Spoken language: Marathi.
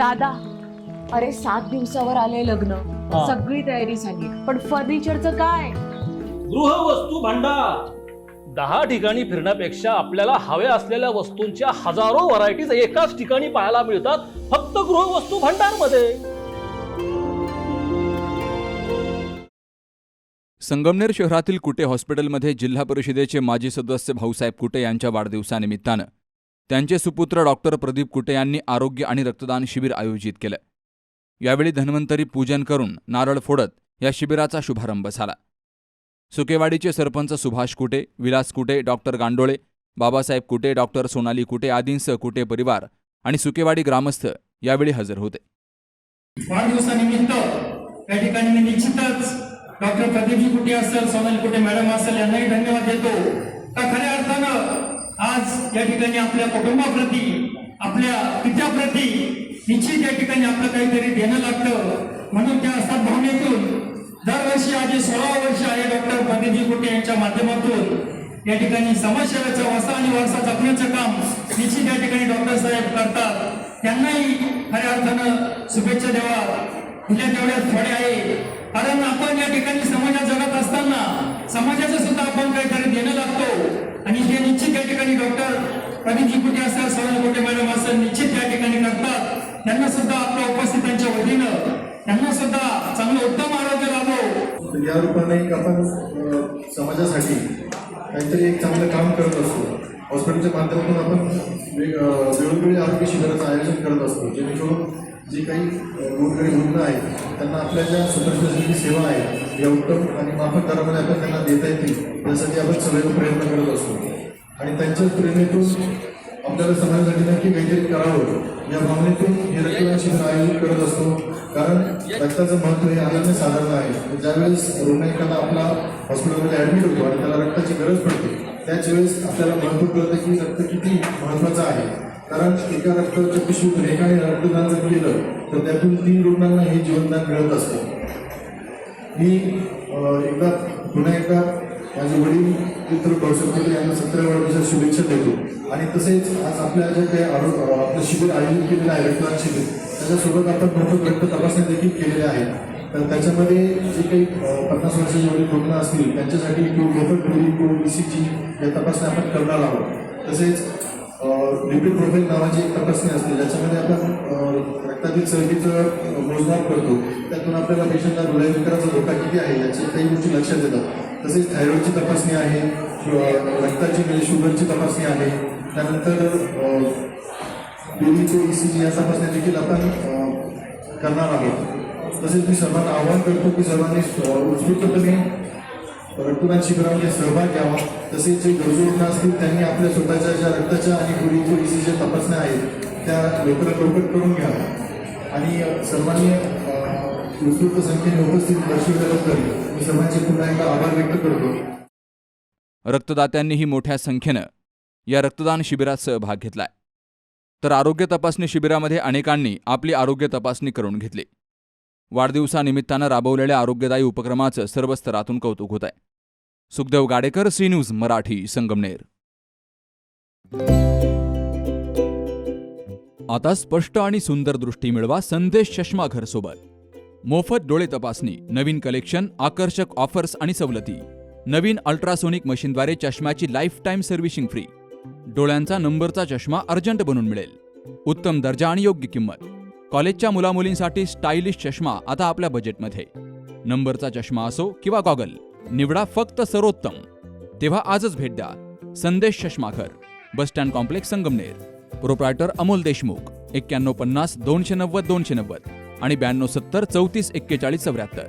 दादा, अरे 7 दिवसावर आले लग्न, सगळी तयारी झाली, पण फर्निचरचं काय? गृहवस्तू भांडार 10 ठिकाणी फिरण्यापेक्षा आपल्याला हव्या असलेल्या वस्तूंच्या हजारो व्हरायटीज एकाच ठिकाणी पाहायला मिळतात, फक्त गृहवस्तू भांडार मध्ये. संगमनेर शहरातील कुटे हॉस्पिटलमध्ये जिल्हा परिषदेचे माजी सदस्य भाऊसाहेब कुटे यांच्या वाढदिवसानिमित्तानं त्यांचे सुपुत्र डॉक्टर प्रदीप कुटे यांनी आरोग्य आणि रक्तदान शिबिर आयोजित केलं. यावेळी धन्वंतरी पूजन करून नारळ फोडत या शिबिराचा शुभारंभ झाला. सुकेवाडीचे सरपंच सुभाष कुटे, विलास कुटे, डॉक्टर गांडोळे, बाबासाहेब कुटे, डॉक्टर सोनाली कुटे आदींसह कुटे परिवार आणि सुकेवाडी ग्रामस्थ यावेळी हजर होते. वाढदिवसानिमित्त या ठिकाणी मी निश्चितच डॉक्टर प्रदीपजी कुटे असेल, सोनाली कुटे मॅडम असेल यांनाही धन्यवाद देतो. का खऱ्या अर्थानं आज या ठिकाणी आपल्या कुटुंबाप्रती, आपल्या पित्याप्रती निश्चित या ठिकाणी आपलं काहीतरी देणं लागतं. म्हणून त्या असतात भावनेतून दरवर्षी आज 16 वर्ष आहे डॉक्टर प्रदीपजी कुटे यांच्या माध्यमातून या ठिकाणी समाजसेवेचा वसा आणि वारसा जपण्याचं काम निश्चित या ठिकाणी डॉक्टर साहेब करतात. त्यांनाही खऱ्या अर्थानं शुभेच्छा द्यावा. तुझ्या तेवढ्याच थोडे आहे, कारण आपण या ठिकाणी समाजात जगत असताना समाजाचं सुद्धा आपण काहीतरी देणं लागतो आणि ते निश्चित या ठिकाणी डॉक्टर प्रदीपजी कुटे असेल, सोनाली कुटे मॅडम असेल निश्चित या ठिकाणी करतात. त्यांना सुद्धा आपल्या उपस्थितांच्या वतीनं त्यांना सुद्धा चांगलं उत्तम आरोग्य लाभो. या रूपाने आपण समाजासाठी काहीतरी एक चांगलं काम करत असतो. हॉस्पिटलच्या माध्यमातून आपण वेगवेगळे आरोग्य शिबिराचं आयोजन करत असतो, जेणेकरून जे काही गोरगरीब रुग्ण आहेत त्यांना आपल्या ज्या सुपरस्पेशालिटी सेवा आहे या उत्तम आणि माफक दरामध्ये आपण त्यांना देता येतील यासाठी आपण सदैव प्रयत्न करत असतो. आणि त्यांच्याच प्रेरणेतून आपल्याला समाजासाठी नक्की काहीतरी करावं या भावनेतून हे रक्तदान शिबिर आयोजित करत असतो. कारण रक्ताचं महत्त्व हे अनन्यसाधारण आहे. ज्यावेळेस रुग्ण एखादा आपला हॉस्पिटलमध्ये ॲडमिट होतो आणि त्याला रक्ताची गरज पडते, त्याच वेळेस आपल्याला महत्त्व कळतं की रक्त किती महत्त्वाचं आहे. कारण एका रक्ताच्या पिशवीतून एकाने रक्तदान जर केलं तर त्यातून 3 रुग्णांना हे जीवनदान मिळत असतं. मी पुन्हा एकदा माझे वडील मित्र भाऊसाहेब कुटे यांना 17व्या वाढदिवसाच्या शुभेच्छा देतो. आणि तसेच आज आपल्या जे काही आपलं शिबिर आयोजित केलेलं आहे रक्तदान शिबिर, त्याच्यासोबत आपण मोफत रक्त तपासण्या देखील केलेल्या आहेत. तर त्याच्यामध्ये जे काही 50 वर्षाचे वडील रुग्ण असतील त्यांच्यासाठी मोफत ECG या तपासण्या आपण करणार आहोत. तसेच लिपिड प्रोफाईल नावाची एक तपासणी असते, ज्याच्यामध्ये आपण रक्तातील चरबीचं मोजमाप करतो. त्यातून आपल्याला पेशंटला हृदयविकाराचा धोका किती आहे याची काही गोष्टी लक्षात येतात. तसेच थायरॉईडची तपासणी आहे, रक्ताची म्हणजे शुगरची तपासणी आहे. त्यानंतर ECG या तपासण्या देखील आपण करणार आहोत. तसेच मी सर्वांना आवाहन करतो की सर्वांनी उत्स्फूर्तपणे रक्तदान शिबिरामध्ये सहभाग घ्यावा. तसेच जे गरजू रुग्ण असतील त्यांनी आपल्या स्वतःच्या ज्या रक्ताच्या आणि ECG तपासण्या आहेत त्या लवकरात लवकर करून घ्याव्या. आणि सर्वांनी उत्स्फूर्त संख्येने उपस्थित दर्शवल्याबद्दल मी सर्वांचे पुन्हा एकदा आभार व्यक्त करतो. रक्तदात्यांनीही मोठ्या संख्येनं या रक्तदान शिबिरात सहभाग घेतलाय. तर आरोग्य तपासणी शिबिरामध्ये अनेकांनी आपली आरोग्य तपासणी करून घेतली. वाढदिवसानिमित्तानं राबवलेल्या आरोग्यदायी उपक्रमाचं सर्व स्तरातून कौतुक होत आहे. Sukhdev Gadekar, C news Marathi, Sangamner. आता स्पष्ट आणि सुंदर दृष्टी मिळवा संदेश चष्मा घर सोबत. मोफत डोळे तपासणी, नवीन कलेक्शन, आकर्षक ऑफर्स आणि सवलती. नवीन अल्ट्रासोनिक मशीनद्वारे चष्म्याची लाईफ टाईम सर्व्हिसिंग फ्री. डोळ्यांचा नंबरचा चष्मा अर्जंट बनून मिळेल. उत्तम दर्जा आणि योग्य किंमत. कॉलेजच्या मुलामुलींसाठी स्टायलिश चष्मा आता आपल्या बजेटमध्ये. नंबरचा चष्मा असो किंवा गॉगल, निवडा फक्त सर्वोत्तम. तेव्हा आजच भेट द्या Sandesh Chashmaghar, bus stand complex, Sangamner. Proprietor Amol Deshmukh. 9150 290 290 आणि 9270 34 41 74.